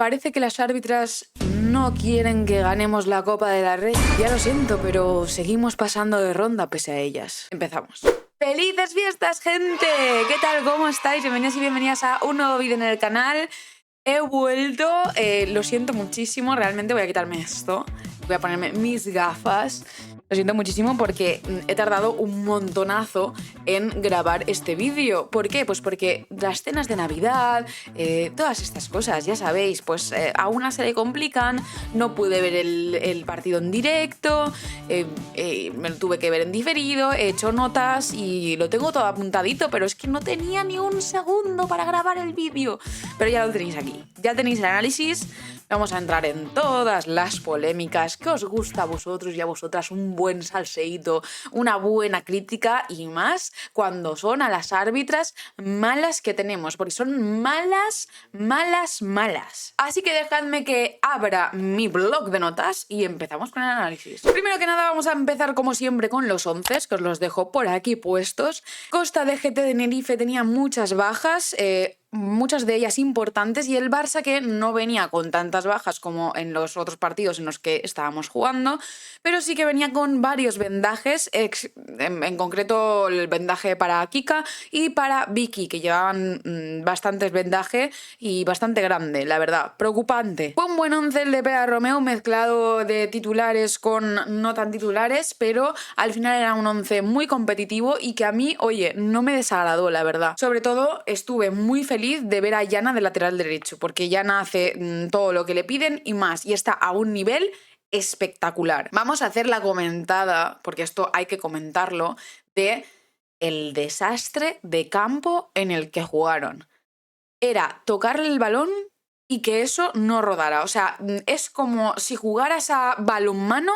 Parece que las árbitras no quieren que ganemos la Copa de la Reina. Ya lo siento, pero seguimos pasando de ronda pese a ellas. Empezamos. ¡Felices fiestas, gente! ¿Qué tal? ¿Cómo estáis? Bienvenidos y bienvenidas a un nuevo vídeo en el canal. He vuelto, lo siento muchísimo, realmente voy a quitarme esto. Voy a ponerme mis gafas. Lo siento muchísimo porque he tardado un montonazo en grabar este vídeo. ¿Por qué? Pues porque las cenas de Navidad, todas estas cosas, ya sabéis, pues a una se le complican. No pude ver el partido en directo, me lo tuve que ver en diferido, he hecho notas y lo tengo todo apuntadito, pero es que no tenía ni un segundo para grabar el vídeo. Pero ya lo tenéis aquí, ya tenéis el análisis. Vamos a entrar en todas las polémicas. ¿Qué os gusta a vosotros y a vosotras? Un buen salseíto, una buena crítica y más cuando son a las árbitras malas que tenemos, porque son malas. Así que dejadme que abra mi blog de notas y empezamos con el análisis. Primero que nada vamos a empezar como siempre con los 11, que os los dejo por aquí puestos. Costa DGT de Tenerife tenía muchas bajas, muchas de ellas importantes, y el Barça, que no venía con tantas bajas como en los otros partidos en los que estábamos jugando, pero sí que venía con varios vendajes, en concreto el vendaje para Kika y para Vicky, que llevaban bastantes vendaje y bastante grande, la verdad, preocupante. Fue un buen 11 el de Pera Romeu, mezclado de titulares con no tan titulares, pero al final era un 11 muy competitivo y que a mí, oye, no me desagradó, la verdad. Sobre todo estuve muy feliz de ver a Yana de lateral derecho, porque Yana hace todo lo que le piden y más, y está a un nivel espectacular. Vamos a hacer la comentada, porque esto hay que comentarlo, de el desastre de campo en el que jugaron. Era tocarle el balón y que eso no rodara. O sea, es como si jugaras a balonmano,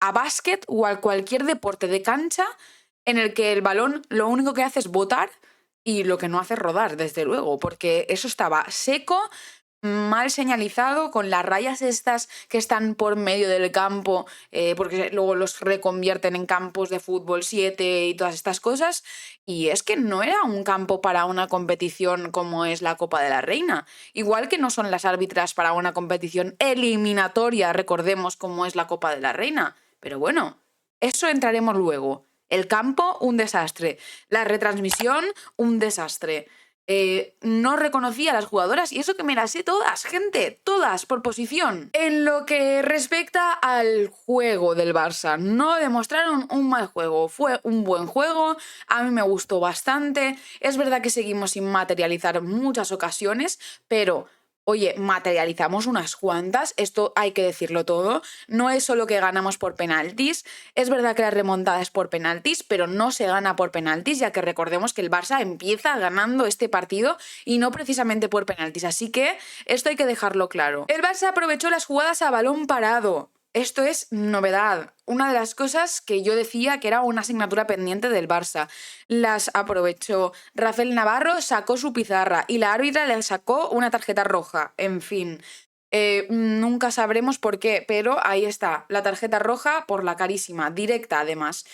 a básquet o a cualquier deporte de cancha en el que el balón lo único que hace es botar y lo que no hace es rodar, desde luego, porque eso estaba seco, mal señalizado, con las rayas estas que están por medio del campo, porque luego los reconvierten en campos de fútbol 7 y todas estas cosas, y es que no era un campo para una competición como es la Copa de la Reina, igual que no son las árbitras para una competición eliminatoria, recordemos cómo es la Copa de la Reina, pero bueno, eso entraremos luego. El campo, un desastre. La retransmisión, un desastre. No reconocía a las jugadoras y eso que me las sé todas, gente, todas por posición. En lo que respecta al juego del Barça, no demostraron un mal juego, fue un buen juego, a mí me gustó bastante. Es verdad que seguimos sin materializar muchas ocasiones, pero oye, materializamos unas cuantas, esto hay que decirlo todo. No es solo que ganamos por penaltis, es verdad que la remontada es por penaltis, pero no se gana por penaltis, ya que recordemos que el Barça empieza ganando este partido y no precisamente por penaltis, así que esto hay que dejarlo claro. El Barça aprovechó las jugadas a balón parado. Esto es novedad, una de las cosas que yo decía que era una asignatura pendiente del Barça. Las aprovechó. Rafael Navarro sacó su pizarra y la árbitra le sacó una tarjeta roja. En fin, nunca sabremos por qué, pero ahí está, la tarjeta roja por la carísima, directa además.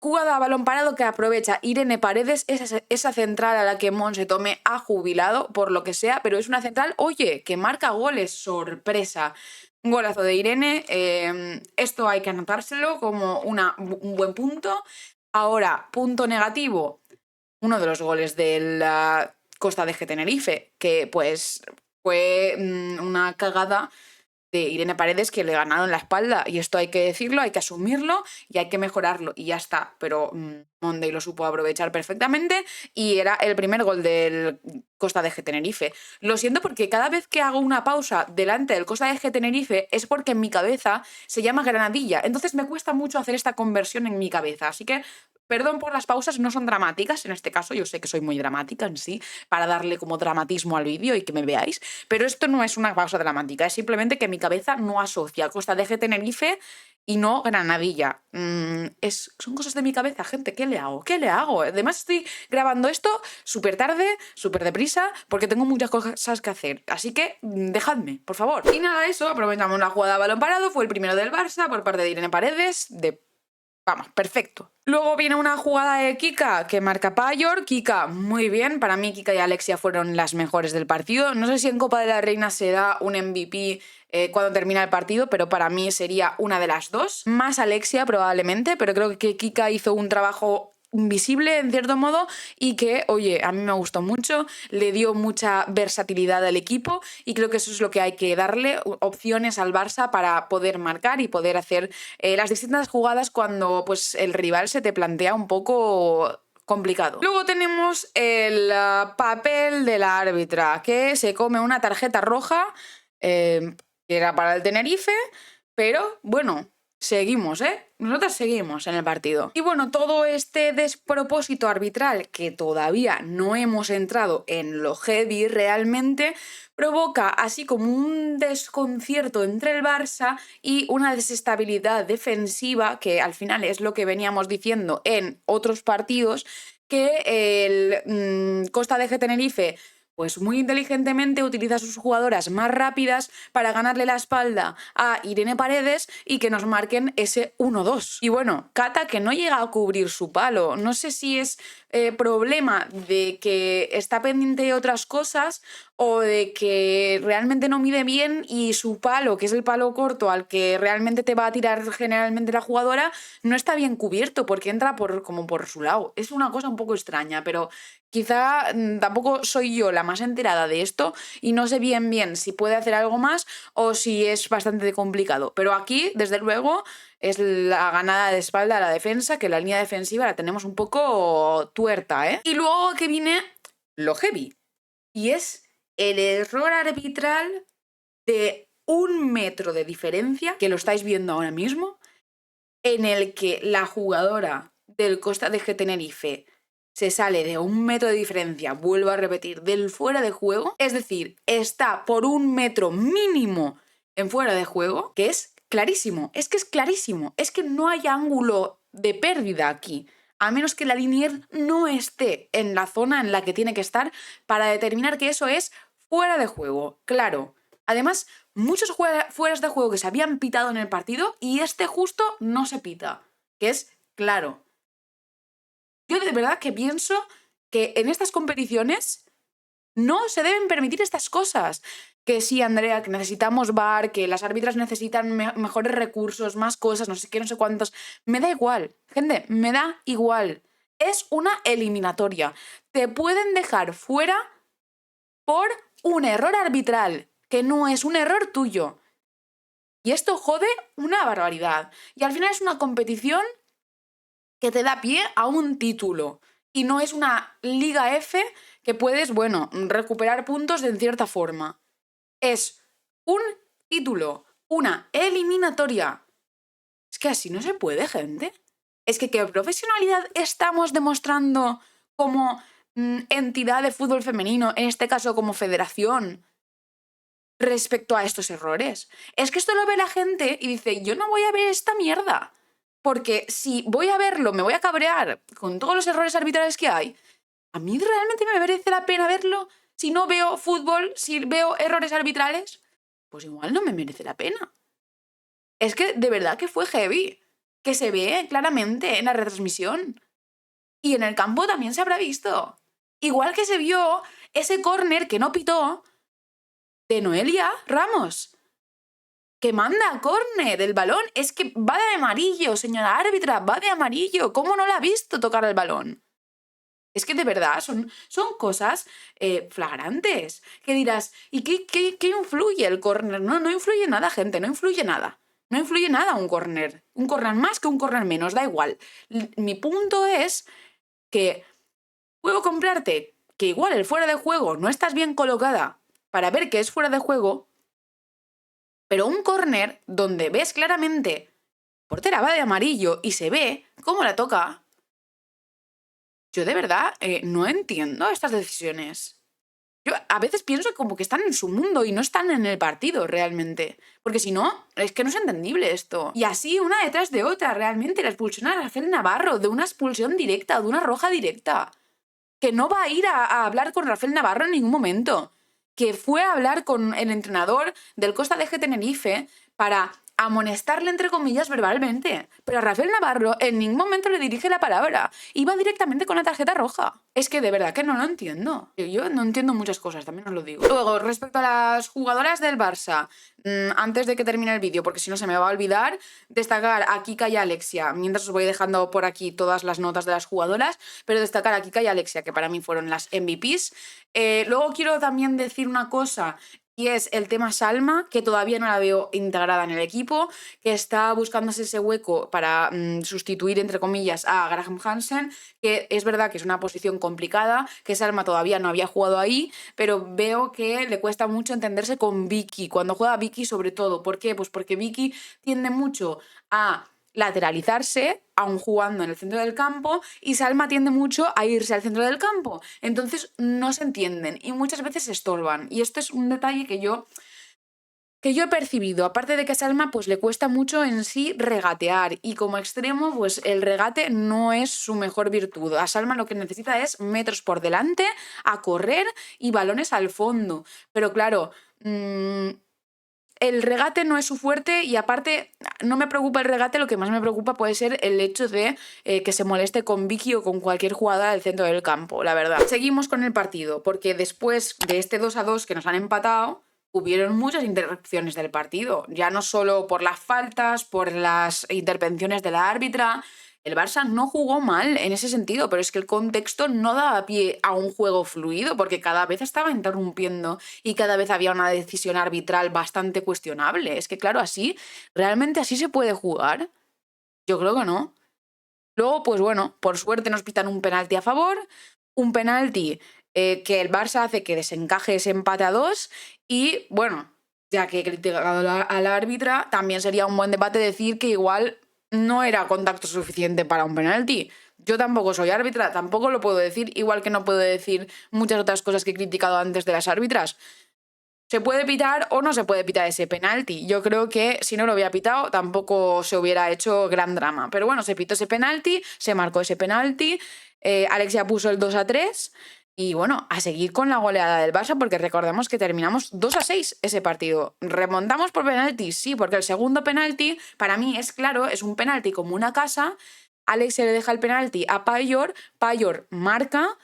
Jugada a balón parado que aprovecha Irene Paredes, esa central a la que Monse Tomé ha jubilado, por lo que sea, pero es una central, oye, que marca goles, sorpresa. Un golazo de Irene, esto hay que anotárselo como un buen punto. Ahora, punto negativo, uno de los goles de la Costa de Tenerife, que pues fue una cagada de Irene Paredes, que le ganaron la espalda, y esto hay que decirlo, hay que asumirlo y hay que mejorarlo y ya está, pero Monday lo supo aprovechar perfectamente y era el primer gol del Costa de Tenerife. Lo siento porque cada vez que hago una pausa delante del Costa de Tenerife es porque en mi cabeza se llama Granadilla, entonces me cuesta mucho hacer esta conversión en mi cabeza, así que perdón por las pausas, no son dramáticas, en este caso yo sé que soy muy dramática en sí, para darle como dramatismo al vídeo y que me veáis, pero esto no es una pausa dramática, es simplemente que mi cabeza no asocia Costa de Tenerife y no Granadilla. Son cosas de mi cabeza, gente, ¿qué le hago? ¿Qué le hago? Además estoy grabando esto súper tarde, súper deprisa, porque tengo muchas cosas que hacer, así que dejadme, por favor. Y nada, eso, aprovechamos la jugada a balón parado, fue el primero del Barça por parte de Irene Paredes, de Vamos, perfecto. Luego viene una jugada de Kika que marca Payor. Kika, muy bien. Para mí, Kika y Alexia fueron las mejores del partido. No sé si en Copa de la Reina se da un MVP cuando termina el partido, pero para mí sería una de las dos. Más Alexia probablemente, pero creo que Kika hizo un trabajo invisible en cierto modo y que, oye, a mí me gustó mucho, le dio mucha versatilidad al equipo y creo que eso es lo que hay que darle, opciones al Barça para poder marcar y poder hacer las distintas jugadas cuando pues el rival se te plantea un poco complicado. Luego tenemos el papel de la árbitra, que se come una tarjeta roja, que era para el Tenerife, pero bueno, seguimos, nosotros seguimos en el partido. Y bueno, todo este despropósito arbitral, que todavía no hemos entrado en lo heavy realmente, provoca así como un desconcierto entre el Barça y una desestabilidad defensiva, que al final es lo que veníamos diciendo en otros partidos, que el Costa de Tenerife pues muy inteligentemente utiliza a sus jugadoras más rápidas para ganarle la espalda a Irene Paredes y que nos marquen ese 1-2. Y bueno, Cata que no llega a cubrir su palo. No sé si es problema de que está pendiente de otras cosas o de que realmente no mide bien y su palo, que es el palo corto al que realmente te va a tirar generalmente la jugadora, no está bien cubierto porque entra como por su lado. Es una cosa un poco extraña, pero quizá tampoco soy yo la más enterada de esto y no sé bien si puede hacer algo más o si es bastante complicado. Pero aquí, desde luego, es la ganada de espalda a la defensa, que la línea defensiva la tenemos un poco tuerta, ¿eh? Y luego que viene lo heavy, y es el error arbitral de 1 metro de diferencia, que lo estáis viendo ahora mismo, en el que la jugadora del Costa de Tenerife se sale de 1 metro de diferencia, vuelvo a repetir, del fuera de juego, es decir, está por 1 metro mínimo en fuera de juego, que es clarísimo, es clarísimo, es que no hay ángulo de pérdida aquí, a menos que la linier no esté en la zona en la que tiene que estar para determinar que eso es fuera de juego, claro. Además, muchos fueras de juego que se habían pitado en el partido y este justo no se pita, que es claro. Yo de verdad que pienso que en estas competiciones no se deben permitir estas cosas. Que sí, Andrea, que necesitamos VAR, que las árbitras necesitan mejores recursos, más cosas, no sé qué, no sé cuántos. Me da igual, gente, me da igual. Es una eliminatoria. Te pueden dejar fuera por un error arbitral, que no es un error tuyo. Y esto jode una barbaridad. Y al final es una competición que te da pie a un título. Y no es una Liga F que puedes, bueno, recuperar puntos de cierta forma. Es un título, una eliminatoria. Es que así no se puede, gente. Es que qué profesionalidad estamos demostrando como entidad de fútbol femenino, en este caso como federación, respecto a estos errores. Es que esto lo ve la gente y dice, yo no voy a ver esta mierda. Porque si voy a verlo, me voy a cabrear con todos los errores arbitrales que hay. ¿A mí realmente me merece la pena verlo? Si no veo fútbol, si veo errores arbitrales, pues igual no me merece la pena. Es que de verdad que fue heavy, que se ve claramente en la retransmisión. Y en el campo también se habrá visto. Igual que se vio ese córner que no pitó de Noelia Ramos, que manda córner el balón. Es que va de amarillo, señora árbitra, va de amarillo. ¿Cómo no la ha visto tocar el balón? Es que de verdad son cosas flagrantes. Que dirás, ¿y qué influye el córner? No influye nada, gente, no influye nada. No influye nada un córner. Un córner más que un córner menos, da igual. Mi punto es que puedo comprarte que igual el fuera de juego no estás bien colocada para ver que es fuera de juego, pero un córner donde ves claramente portera va de amarillo y se ve cómo la toca. Yo de verdad no entiendo estas decisiones. Yo a veces pienso como que están en su mundo y no están en el partido realmente. Porque si no, es que no es entendible esto. Y así una detrás de otra, realmente. La expulsión a Rafael Navarro de una expulsión directa, de una roja directa. Que no va a ir a hablar con Rafael Navarro en ningún momento. Que fue a hablar con el entrenador del Costa de Tenerife para amonestarle entre comillas verbalmente. Pero a Rafael Navarro en ningún momento le dirige la palabra. Iba directamente con la tarjeta roja. Es que de verdad que no lo entiendo. Yo no entiendo muchas cosas, también os lo digo. Luego, respecto a las jugadoras del Barça, antes de que termine el vídeo, porque si no se me va a olvidar, destacar a Kika y a Alexia, mientras os voy dejando por aquí todas las notas de las jugadoras, pero destacar a Kika y a Alexia, que para mí fueron las MVPs. Luego quiero también decir una cosa, y es el tema Salma, que todavía no la veo integrada en el equipo, que está buscándose ese hueco para sustituir, entre comillas, a Graham Hansen, que es verdad que es una posición complicada, que Salma todavía no había jugado ahí, pero veo que le cuesta mucho entenderse con Vicky, cuando juega Vicky sobre todo. ¿Por qué? Pues porque Vicky tiende mucho a lateralizarse, aún jugando en el centro del campo, y Salma tiende mucho a irse al centro del campo. Entonces no se entienden y muchas veces se estorban. Y esto es un detalle que yo he percibido. Aparte de que a Salma pues le cuesta mucho en sí regatear, y como extremo pues el regate no es su mejor virtud. A Salma lo que necesita es metros por delante, a correr y balones al fondo. Pero claro, el regate no es su fuerte, y aparte no me preocupa el regate, lo que más me preocupa puede ser el hecho de que se moleste con Vicky o con cualquier jugadora del centro del campo, la verdad. Seguimos con el partido, porque después de este 2-2 que nos han empatado, hubieron muchas interrupciones del partido, ya no solo por las faltas, por las intervenciones de la árbitra. El Barça no jugó mal en ese sentido, pero es que el contexto no daba pie a un juego fluido, porque cada vez estaba interrumpiendo y cada vez había una decisión arbitral bastante cuestionable. Es que claro, ¿realmente así se puede jugar? Yo creo que no. Luego, pues bueno, por suerte nos pitan un penalti a favor, un penalti que el Barça hace que desencaje ese empate a 2, y bueno, ya que he criticado a la árbitra, también sería un buen debate decir que igual no era contacto suficiente para un penalti. Yo tampoco soy árbitra, tampoco lo puedo decir, igual que no puedo decir muchas otras cosas que he criticado antes de las árbitras. ¿Se puede pitar o no se puede pitar ese penalti? Yo creo que si no lo hubiera pitado tampoco se hubiera hecho gran drama. Pero bueno, se pitó ese penalti, se marcó ese penalti, Alexia puso el 2-3 y bueno, a seguir con la goleada del Barça, porque recordemos que terminamos 2-6 ese partido. ¿Remontamos por penalti? Sí, porque el segundo penalti para mí es claro, es un penalti como una casa. Alexia le deja el penalti a Payor, Payor marca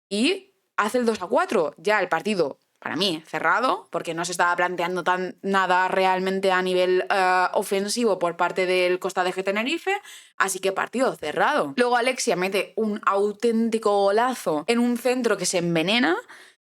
y hace el 2-4. Ya el partido, para mí, cerrado, porque no se estaba planteando nada realmente a nivel ofensivo por parte del Costa de Tenerife, así que partido cerrado. Luego Alexia mete un auténtico golazo en un centro que se envenena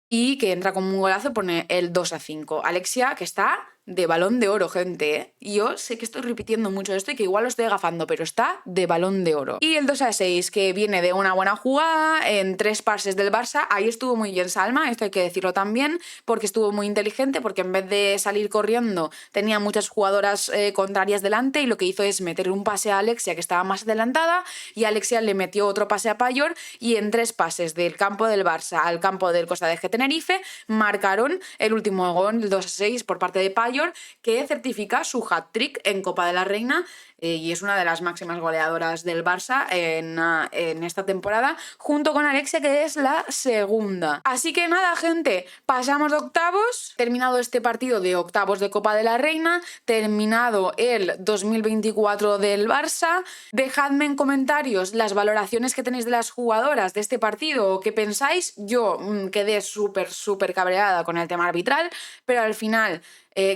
y que entra como un golazo, pone el 2-5. Alexia, que está de Balón de Oro, gente, ¿eh? Y yo sé que estoy repitiendo mucho esto y que igual lo estoy agafando, pero está de Balón de Oro. Y el 2-6, que viene de una buena jugada en 3 pases del Barça. Ahí estuvo muy bien Salma, esto hay que decirlo también, porque estuvo muy inteligente, porque en vez de salir corriendo tenía muchas jugadoras contrarias delante, y lo que hizo es meter un pase a Alexia, que estaba más adelantada, y Alexia le metió otro pase a Payor, y en 3 pases del campo del Barça al campo del Costa de Tenerife marcaron el último gol, el 2-6 por parte de Payor, que certifica su hat-trick en Copa de la Reina, y es una de las máximas goleadoras del Barça en esta temporada, junto con Alexia, que es la segunda. Así que nada, gente, pasamos de octavos, terminado este partido de octavos de Copa de la Reina, terminado el 2024 del Barça. Dejadme en comentarios las valoraciones que tenéis de las jugadoras de este partido, o qué pensáis. Yo quedé súper cabreada con el tema arbitral, pero al final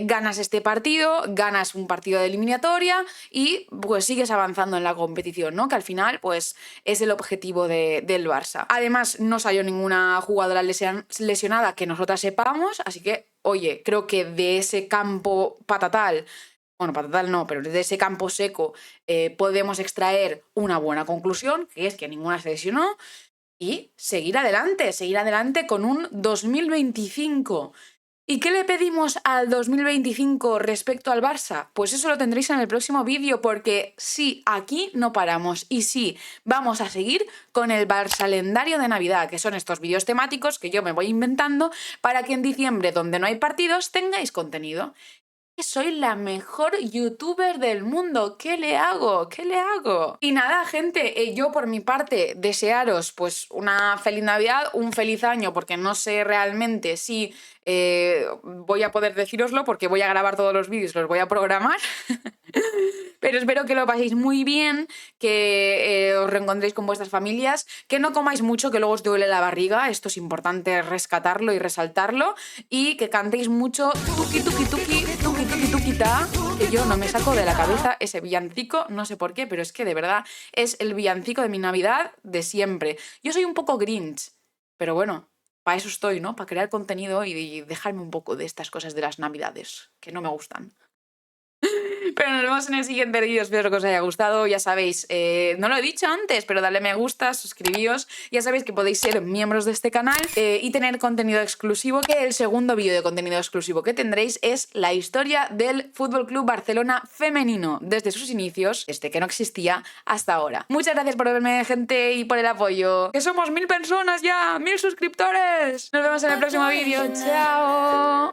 ganas este partido, ganas un partido de eliminatoria y pues sigues avanzando en la competición, ¿no? Que al final pues es el objetivo del Barça. Además no salió ninguna jugadora lesionada que nosotras sepamos, así que oye, creo que de ese campo patatal, bueno, patatal no, pero de ese campo seco podemos extraer una buena conclusión, que es que ninguna se lesionó, y seguir adelante con un 2025. ¿Y qué le pedimos al 2025 respecto al Barça? Pues eso lo tendréis en el próximo vídeo, porque sí, aquí no paramos, y sí, vamos a seguir con el Barçalendario de Navidad, que son estos vídeos temáticos que yo me voy inventando para que en diciembre, donde no hay partidos, tengáis contenido. Soy la mejor youtuber del mundo. ¿Qué le hago? ¿Qué le hago? Y nada, gente, yo por mi parte desearos pues una feliz Navidad, un feliz año, porque no sé realmente si voy a poder decíroslo porque voy a grabar todos los vídeos, los voy a programar. Pero espero que lo paséis muy bien, que os reencontréis con vuestras familias, que no comáis mucho, que luego os duele la barriga, esto es importante rescatarlo y resaltarlo, y que cantéis mucho tuki tuki tuki, tuki tuki tuki ta, que yo no me saco de la cabeza ese villancico, no sé por qué, pero es que de verdad es el villancico de mi Navidad de siempre. Yo soy un poco Grinch, pero bueno, para eso estoy, ¿no? Para crear contenido y dejarme un poco de estas cosas de las Navidades, que no me gustan. Pero nos vemos en el siguiente vídeo, espero que os haya gustado. Ya sabéis, no lo he dicho antes, pero dale me gusta, suscribíos. Ya sabéis que podéis ser miembros de este canal y tener contenido exclusivo, que el segundo vídeo de contenido exclusivo que tendréis es la historia del Fútbol Club Barcelona femenino, desde sus inicios, desde que no existía hasta ahora. Muchas gracias por verme, gente, y por el apoyo. ¡Que somos 1000 personas ya! ¡1000 suscriptores! Nos vemos en el próximo vídeo. ¡Chao!